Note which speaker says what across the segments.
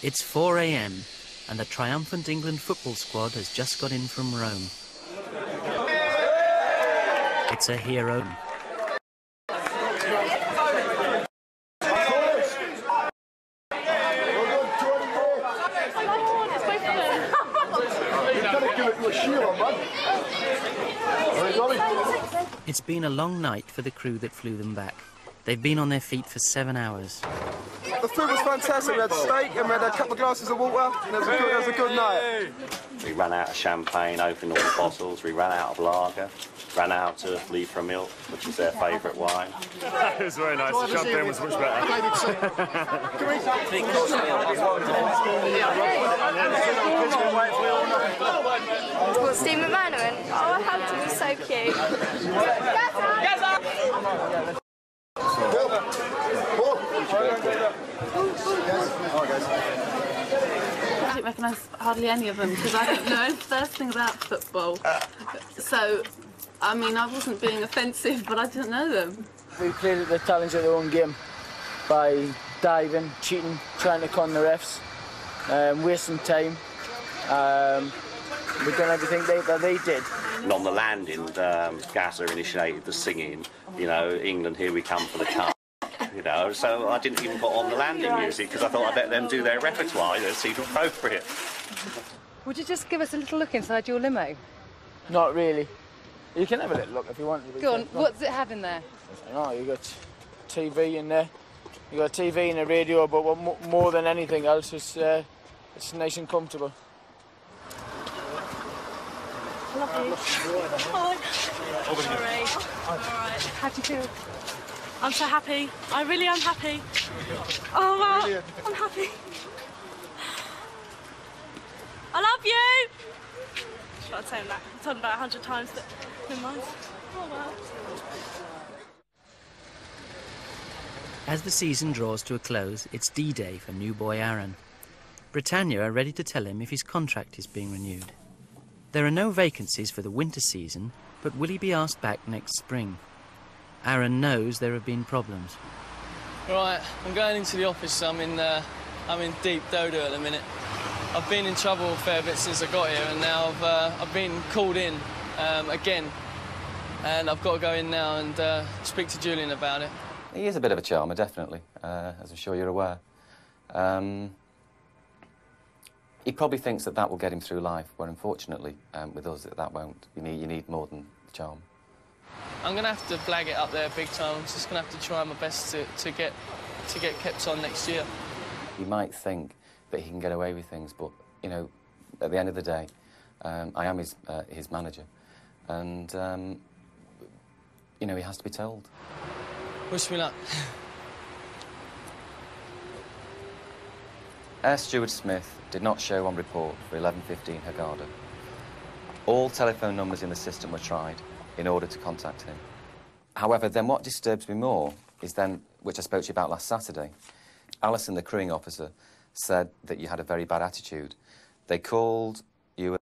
Speaker 1: It's 4 a.m. and the triumphant England football squad has just got in from Rome. It's a hero. It's been a long night for the crew that flew them back. They've been on their feet for 7 hours.
Speaker 2: The food was fantastic. We had steak and we had a couple of glasses of water, and it was a good night.
Speaker 3: We ran out of champagne, opened all the bottles. We ran out of lager, ran out of Liefra milk, which is their favourite wine.
Speaker 4: It was very nice. The champagne was much better.
Speaker 5: Well, Steve McManaman. Oh, how to be so cute.
Speaker 6: I didn't recognise hardly any of them because I don't know the first thing about football. So, I mean, I wasn't being offensive, but I didn't know them.
Speaker 7: We created the challenge of their own game by diving, cheating, trying to con the refs, wasting time. We've done everything that they did.
Speaker 3: And on the landing, Gazza initiated the singing, you know, England, here we come for the cup. You know, so I didn't even put on the landing music because I thought I'd let them do their repertoire. It seemed appropriate.
Speaker 8: Would you just give us a little look inside your limo?
Speaker 7: Not really. You can have a little look if you want.
Speaker 8: Go on, what does it have in there?
Speaker 7: Oh, you got TV in there. You got TV and a radio, but what more than anything else, it's nice and comfortable.
Speaker 6: Lovely. Hi. Sorry. All right.
Speaker 8: How do you feel?
Speaker 6: I'm so happy. I really am happy. Oh, wow. Brilliant. I'm happy. I love you! I'm not saying that. I've told him about 100 times, but never mind. Oh, well.
Speaker 1: As the season draws to a close, it's D-Day for new boy Aaron. Britannia are ready to tell him if his contract is being renewed. There are no vacancies for the winter season, but will he be asked back next spring? Aaron knows there have been problems.
Speaker 9: Right, I'm going into the office. I'm in deep dodo at the minute. I've been in trouble a fair bit since I got here, and now I've been called in again, and I've got to go in now and speak to Julian about it.
Speaker 10: He is a bit of a charmer, definitely, as I'm sure you're aware. He probably thinks that will get him through life, where unfortunately, with us, that won't. You need more than charm.
Speaker 9: I'm going to have to flag it up there big time. I'm just going to have to try my best to get kept on next year.
Speaker 10: You might think that he can get away with things, but, you know, at the end of the day, I am his manager, and, you know, he has to be told.
Speaker 9: Wish me luck.
Speaker 10: Air Steward Smith did not show on report for 11:15 Haggarda. All telephone numbers in the system were tried in order to contact him. However, then what disturbs me more is then, which I spoke to you about last Saturday, Alison, the crewing officer, said that you had a very bad attitude. They called you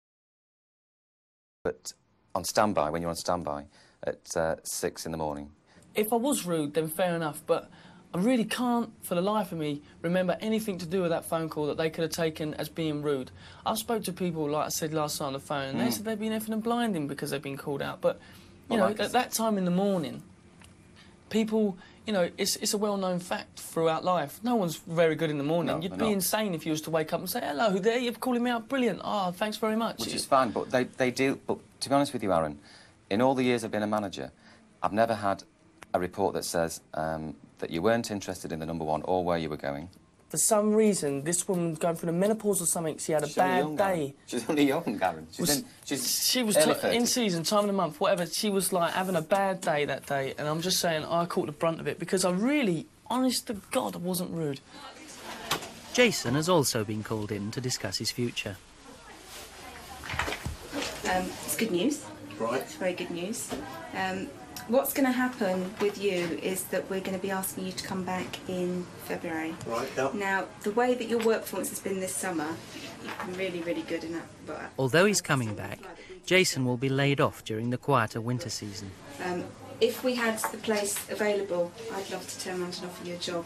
Speaker 10: on standby, when you're on standby, at 6 in the morning.
Speaker 9: If I was rude, then fair enough, but I really can't, for the life of me, remember anything to do with that phone call that they could have taken as being rude. I've spoke to people, like I said last night on the phone, and they said they've been effing and blinding because they've been called out. But, you know, at that time in the morning, people, you know, it's a well-known fact throughout life. No one's very good in the morning. You'd be insane if you was to wake up and say, hello, there, you're calling me out, brilliant. Oh, thanks very much.
Speaker 10: Which is fine, but they do... But to be honest with you, Aaron, in all the years I've been a manager, I've never had a report that says that you weren't interested in the number one or where you were going.
Speaker 9: For some reason, this woman going through the menopause or something, she had a bad day.
Speaker 10: She's only young, Garen.
Speaker 9: She was in season, time of the month, whatever. She was, like, having a bad day that day, and I'm just saying I caught the brunt of it because I really, honest to God, I wasn't rude.
Speaker 1: Jason has also been called in to discuss his future.
Speaker 11: It's good news.
Speaker 12: Right.
Speaker 11: It's very good news. What's going to happen with you is that we're going to be asking you to come back in February.
Speaker 12: Right, yep.
Speaker 11: Now, the way that your work performance has been this summer, you've been really, really good in that.
Speaker 1: Although he's coming back, Jason will be laid off during the quieter winter season.
Speaker 11: If we had the place available, I'd love to turn around and offer you a job.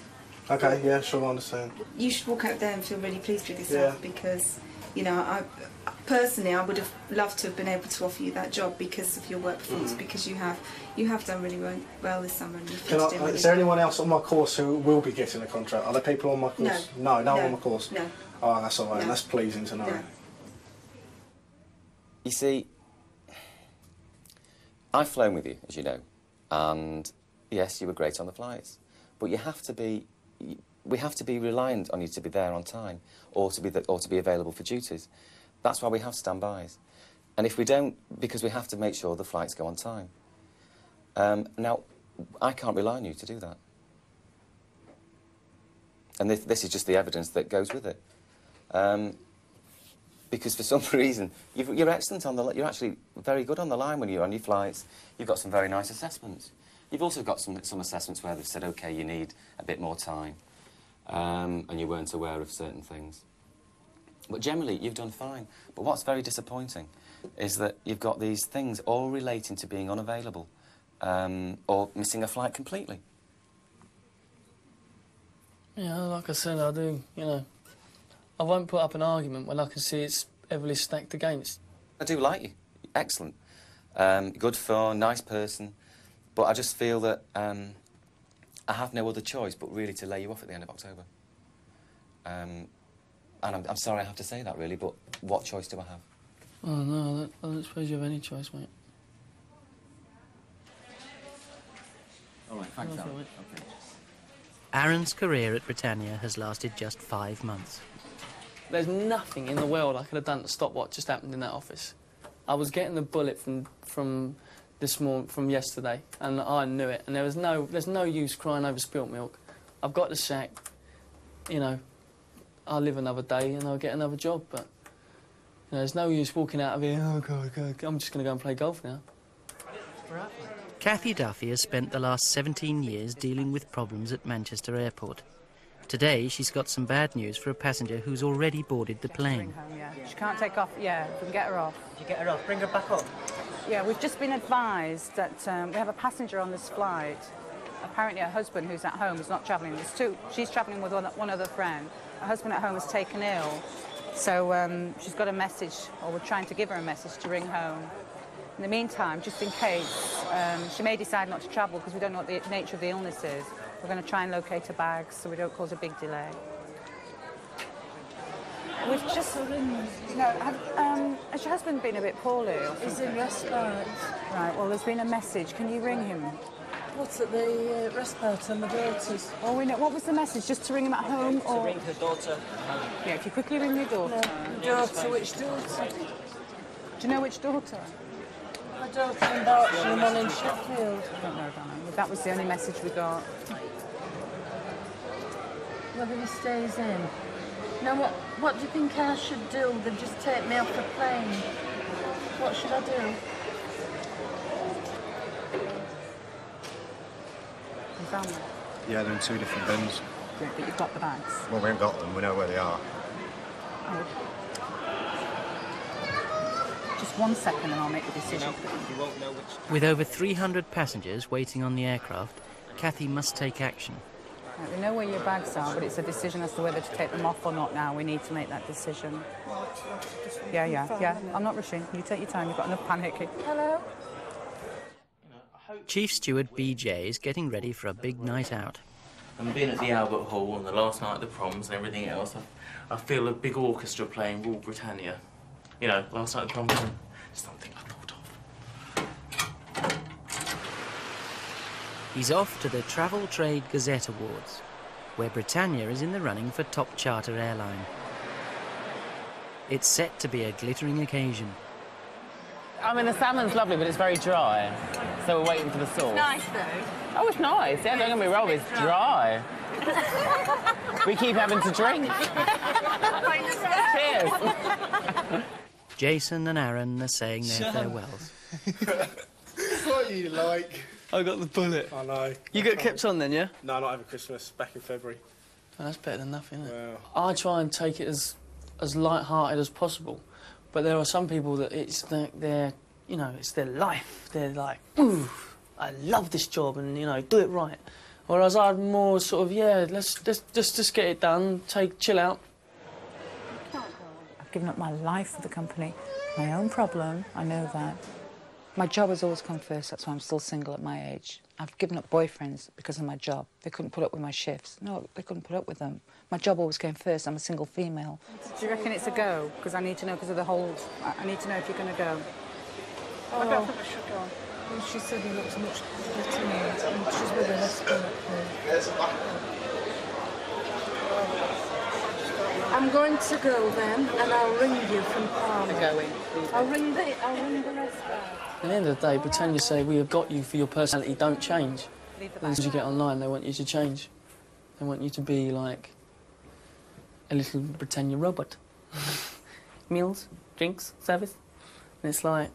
Speaker 2: Okay, yeah, sure, I understand.
Speaker 11: You should walk out there and feel really pleased with yourself because, you know, personally, I would have loved to have been able to offer you that job because of your work performance, because you have done really well this summer. And
Speaker 2: Is there anyone else on my course who will be getting a contract? Are there people on my course? No, no one on my course?
Speaker 11: No.
Speaker 2: Oh, that's all right. No. That's pleasing to know.
Speaker 11: No.
Speaker 10: You see, I've flown with you, as you know, and yes, you were great on the flights, but you have to be. We have to be reliant on you to be there on time, or to be available for duties. That's why we have standbys, and if we don't, because we have to make sure the flights go on time. Now, I can't rely on you to do that, and this is just the evidence that goes with it. Because for some reason, you're excellent on the. You're actually very good on the line when you're on your flights. You've got some very nice assessments. You've also got some assessments where they've said, OK, you need a bit more time, and you weren't aware of certain things. But generally, you've done fine. But what's very disappointing is that you've got these things all relating to being unavailable or missing a flight completely.
Speaker 9: Yeah, like I said, I do, you know, I won't put up an argument when I can see it's heavily stacked against.
Speaker 10: I do like you. Excellent. Good fun, nice person. But I just feel that I have no other choice but really to lay you off at the end of October. And I'm sorry I have to say that, really, but what choice do I have?
Speaker 9: Oh, no, I don't suppose you have any choice, mate.
Speaker 10: All right, thanks, Aaron. Okay.
Speaker 1: Aaron's career at Britannia has lasted just 5 months.
Speaker 9: There's nothing in the world I could have done to stop what just happened in that office. I was getting the bullet from yesterday, and I knew it, and there's no use crying over spilt milk. I've got the sack, you know, I'll live another day and I'll get another job, but you know, there's no use walking out of here, oh God, I'm just going to go and play golf now.
Speaker 1: Cathy Duffy has spent the last 17 years dealing with problems at Manchester Airport. Today, she's got some bad news for a passenger who's already boarded the plane.
Speaker 8: She can't take off. Yeah, we can get her off.
Speaker 12: You get her off, bring her back up.
Speaker 8: Yeah, we've just been advised that we have a passenger on this flight. Apparently her husband, who's at home, is not travelling. There's two. She's travelling with one other friend. Her husband at home is taken ill. So she's got a message, or we're trying to give her a message to ring home. In the meantime, just in case, she may decide not to travel because we don't know what the nature of the illness is. We're going to try and locate her bags so we don't cause a big delay. We've just... No, has your husband been a bit poorly?
Speaker 13: He's in respite.
Speaker 8: Right, well, there's been a message. Can you ring him?
Speaker 13: What's at the respite on my daughter's?
Speaker 8: Oh, we know. What was the message? Just to ring him at home, or...?
Speaker 12: To ring her daughter.
Speaker 8: Yeah, if you quickly ring your daughter.
Speaker 13: No, daughter, which daughter?
Speaker 8: Do you know which daughter?
Speaker 13: My daughter in Berkshire and one in Sheffield.
Speaker 8: I don't know, darling. That was the only message we got.
Speaker 13: Whether he stays in. Now, what do you think I should do? They've just taken me off the plane. What should I do?
Speaker 8: You found them?
Speaker 14: Yeah, they're in 2 different bins.
Speaker 8: Good, but you've got the bags.
Speaker 14: Well, we haven't got them. We know where they are.
Speaker 8: Oh. Just 1 second and I'll make the decision.
Speaker 1: With over 300 passengers waiting on the aircraft, Cathy must take action.
Speaker 8: Right, we know where your bags are, but it's a decision as to whether to take them off or not now. We need to make that decision. Yeah. I'm not rushing. You take your time. You've got enough panicking.
Speaker 13: Hello?
Speaker 1: Chief Steward BJ is getting ready for a big night out.
Speaker 15: And being at the Albert Hall and the last night of the proms and everything else, I feel a big orchestra playing Rule Britannia. You know, last night at the proms, something I thought of.
Speaker 1: He's off to the Travel Trade Gazette Awards, where Britannia is in the running for top charter airline. It's set to be a glittering occasion.
Speaker 16: I mean, the salmon's lovely, but it's very dry, so we're waiting for the sauce.
Speaker 5: It's nice, though.
Speaker 16: Oh, it's nice. Yeah, don't get me wrong, it's dry. We keep having to drink. Cheers.
Speaker 1: Jason and Aaron are saying their farewells.
Speaker 2: What you like?
Speaker 9: I got the bullet.
Speaker 2: I know.
Speaker 9: You got kept on then, yeah?
Speaker 2: No, not over Christmas. Back in February.
Speaker 9: Oh, that's better than nothing, isn't it?
Speaker 2: Wow.
Speaker 9: I try and take it as light-hearted as possible, but there are some people that it's their, you know, it's their life. They're like, ooh, I love this job, and you know, do it right. Whereas I'd more sort of, yeah, let's just get it done, chill out.
Speaker 8: I've given up my life for the company. My own problem, I know that. My job has always come first, that's why I'm still single at my age. I've given up boyfriends because of my job. They couldn't put up with my shifts. No, they couldn't put up with them. My job always came first. I'm a single female. Do you reckon it's a go? Because I need to know, because of the whole... I need to know if you're going to go.
Speaker 6: Oh. I don't think we should go.
Speaker 13: Well, she said he looks much better now, and she's with an husband up there. I'm going to go then, and I'll ring you from Parliament.
Speaker 8: Going.
Speaker 13: I'll ring the rest back.
Speaker 9: At the end of the day, Britannia say, we have got you for your personality, don't change. As you get online, they want you to change. They want you to be like a little Britannia robot. Meals, drinks, service. And it's like,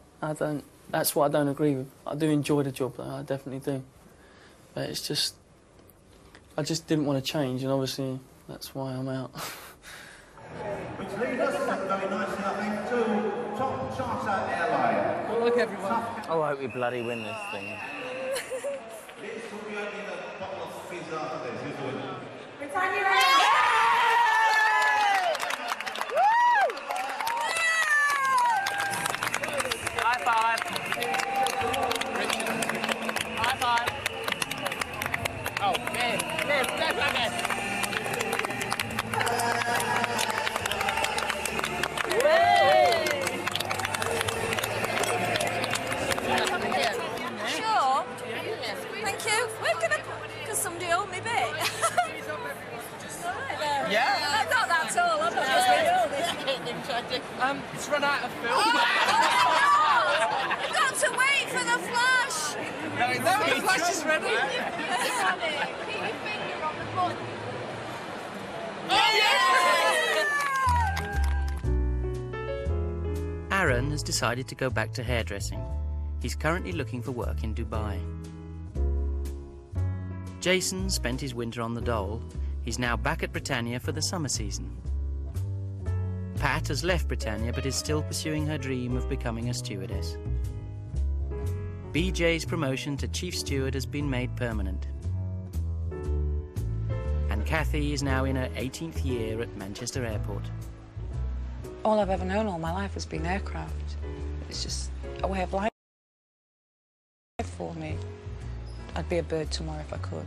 Speaker 9: that's what I don't agree with. I do enjoy the job, though, I definitely do. But it's just, I just didn't want to change, and obviously that's why I'm out.
Speaker 17: Which leads us very nicely, I think, to Top Charter Airline.
Speaker 16: Good luck, everyone. Oh, I hope we bloody win this thing.
Speaker 17: This will be only the bottle of fizz after this. Who's doing it?
Speaker 5: Britannia!
Speaker 16: High five. High five. Oh, there, again.
Speaker 5: Sure. Thank you. We're gonna, because somebody owed me a bit.
Speaker 16: Yeah.
Speaker 5: Not that at all. I'm not just
Speaker 16: It's run out of film.
Speaker 5: We've got to wait for the flash.
Speaker 16: No, the flash is ready.
Speaker 5: Keep your finger on the button.
Speaker 1: Aaron has decided to go back to hairdressing. He's currently looking for work in Dubai. Jason spent his winter on the dole. He's now back at Britannia for the summer season. Pat has left Britannia but is still pursuing her dream of becoming a stewardess. BJ's promotion to chief steward has been made permanent. And Kathy is now in her 18th year at Manchester Airport.
Speaker 8: All I've ever known all my life has been aircraft. It's just a way of life for me. I'd be a bird tomorrow if I could.